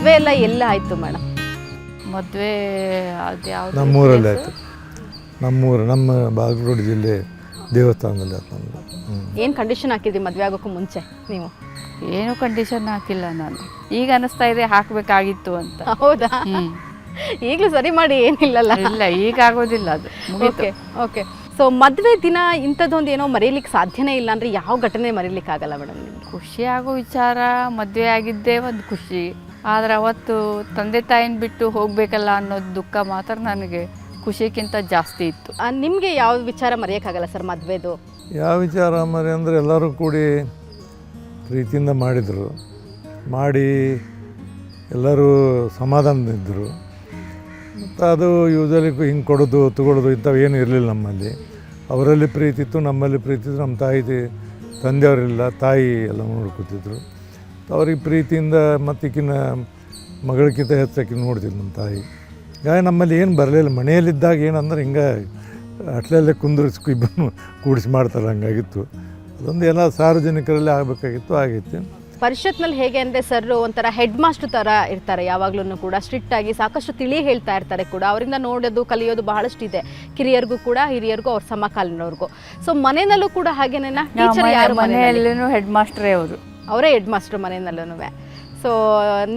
ಮದುವೆ ಎಲ್ಲ ಎಲ್ಲ ಆಯಿತು ಮೇಡಮ್? ಮದುವೆ ಅದು ಯಾವುದು ನಮ್ಮೂರಲ್ಲಿ ಆಯಿತು. ನಮ್ಮ ಬಾಗಲಕೋಟೆ ಜಿಲ್ಲೆ ದೇವಸ್ಥಾನದಲ್ಲಿ ಆಯ್ತು ನಮ್ಮದು. ಏನು ಕಂಡೀಷನ್ ಹಾಕಿದ್ರಿ ಮದುವೆ ಆಗೋಕ್ಕೂ ಮುಂಚೆ ನೀವು? ಏನು ಕಂಡೀಷನ್ ಹಾಕಿಲ್ಲ ನಾನು. ಈಗ ಅನಿಸ್ತಾ ಇದೆ ಹಾಕಬೇಕಾಗಿತ್ತು ಅಂತ. ಹೌದಾ? ಈಗಲೂ ಸರಿ ಮಾಡಿ ಏನಿಲ್ಲಲ್ಲ. ಇಲ್ಲ, ಈಗ ಆಗೋದಿಲ್ಲ, ಅದು ಮುಗೀತು. Okay okay. ಸೊ ಮದುವೆ ದಿನ ಇಂಥದ್ದೊಂದು ಏನೋ ಮರೀಲಿಕ್ಕೆ ಸಾಧ್ಯನೇ ಇಲ್ಲ ಅಂದರೆ ಯಾವ ಘಟನೆ ಮರೀಲಿಕ್ಕೆ ಆಗಲ್ಲ ಮೇಡಮ್ ನಿಮ್ಗೆ? ಖುಷಿ ಆಗೋ ವಿಚಾರ, ಮದುವೆ ಆಗಿದ್ದೇ ಒಂದು ಖುಷಿ. ಆದರೆ ಅವತ್ತು ತಂದೆ ತಾಯಿನ ಬಿಟ್ಟು ಹೋಗಬೇಕಲ್ಲ ಅನ್ನೋದು ದುಃಖ ಮಾತ್ರ ನನಗೆ ಖುಷಿಗಿಂತ ಜಾಸ್ತಿ ಇತ್ತು. ನಿಮಗೆ ಯಾವ ವಿಚಾರ ಮರೆಯೋಕ್ಕಾಗಲ್ಲ ಸರ್ ಮದುವೆದು? ಯಾವ ವಿಚಾರ ಮರಿ ಅಂದರೆ ಎಲ್ಲರೂ ಕೂಡಿ ಪ್ರೀತಿಯಿಂದ ಮಾಡಿದರು, ಮಾಡಿ ಎಲ್ಲರೂ ಸಮಾಧಾನದಿದ್ದರು. ಮತ್ತು ಅದು ಯೂಸಲಿ ಹಿಂಗೆ ಕೊಡೋದು ತಗೊಳ್ಳೋದು ಇಂಥವು ಏನೂ ಇರಲಿಲ್ಲ ನಮ್ಮಲ್ಲಿ. ಅವರಲ್ಲಿ ಪ್ರೀತಿ ಇತ್ತು, ನಮ್ಮಲ್ಲಿ ಪ್ರೀತಿ ಇತ್ತು. ನಮ್ಮ ತಂದೆಯವರಿಲ್ಲ, ತಾಯಿ ಎಲ್ಲ ನೋಡ್ಕೊತಿದ್ರು. ಅವ್ರಿಗೆ ಪ್ರೀತಿಯಿಂದ ಮತ್ತಿಕ್ಕಿನ ಮಗಳಿಗಿಂತ ಹೆಚ್ಚಾಕಿ ನೋಡ್ತಿದ್ರು ನಮ್ಮ ತಾಯಿ. ಹಾಗಾಗಿ ನಮ್ಮಲ್ಲಿ ಏನು ಬರಲಿಲ್ಲ. ಮನೆಯಲ್ಲಿದ್ದಾಗ ಏನಂದ್ರೆ ಹಿಂಗೆ ಅಟ್ಲಲ್ಲೇ ಕುಂದ್ರಿಸಿ ಇಬ್ಬರು ಕೂಡಿಸಿ ಮಾಡ್ತಾರೆ, ಹಂಗಾಗಿತ್ತು. ಅದೊಂದು ಎಲ್ಲ ಸಾರ್ವಜನಿಕರಲ್ಲಿ ಆಗಬೇಕಾಗಿತ್ತು, ಆಗಿತ್ತು. ಪರಿಷತ್ನಲ್ಲಿ ಹೇಗೆ ಅಂದರೆ ಸರ್ ಒಂಥರ ಹೆಡ್ ಮಾಸ್ಟರ್ ಥರ ಇರ್ತಾರೆ ಯಾವಾಗಲೂ ಕೂಡ, ಸ್ಟ್ರಿಕ್ಟ್ ಆಗಿ ಸಾಕಷ್ಟು ತಿಳಿ ಹೇಳ್ತಾ ಇರ್ತಾರೆ ಕೂಡ. ಅವರಿಂದ ನೋಡೋದು ಕಲಿಯೋದು ಬಹಳಷ್ಟು ಇದೆ, ಕಿರಿಯರಿಗೂ ಕೂಡ ಹಿರಿಯರಿಗೂ ಅವ್ರ ಸಮಕಾಲೀನವ್ರಿಗೂ. ಸೊ ಮನೆಯಲ್ಲೂ ಕೂಡ ಹಾಗೇನೇನಾ? ಟೀಚರ್ ಯಾರು ಮನೆಯಲ್ಲೂ ಹೆಡ್ ಮಾಸ್ಟ್ರೇ ಅವರು, ಅವರೇ ಹೆಡ್ ಮಾಸ್ಟರ್ ಮನೆಯಲ್ಲೂ. ಸೊ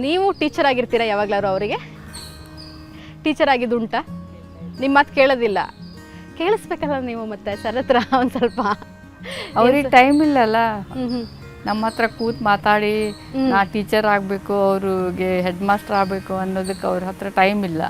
ನೀವು ಟೀಚರ್ ಆಗಿರ್ತೀರಾ ಯಾವಾಗಲಾದ್ರು ಅವರಿಗೆ? ಟೀಚರ್ ಆಗಿದ್ದು ಉಂಟಾ? ನಿಮ್ಮ ಮಾತು ಕೇಳೋದಿಲ್ಲ, ಕೇಳಿಸ್ಬೇಕಲ್ಲ ನೀವು ಮತ್ತೆ ಸರ್ ಹತ್ರ ಒಂದು ಸ್ವಲ್ಪ. ಅವ್ರಿಗೆ ಟೈಮ್ ಇಲ್ಲಲ್ಲ, ನಮ್ಮ ಹತ್ರ ಕೂತ್ ಮಾತಾಡಿ ನಾ ಟೀಚರ್ ಆಗಬೇಕು, ಅವ್ರಿಗೆ ಹೆಡ್ ಮಾಸ್ಟರ್ ಆಗಬೇಕು ಅನ್ನೋದಕ್ಕೆ ಅವ್ರ ಹತ್ರ ಟೈಮ್ ಇಲ್ಲ.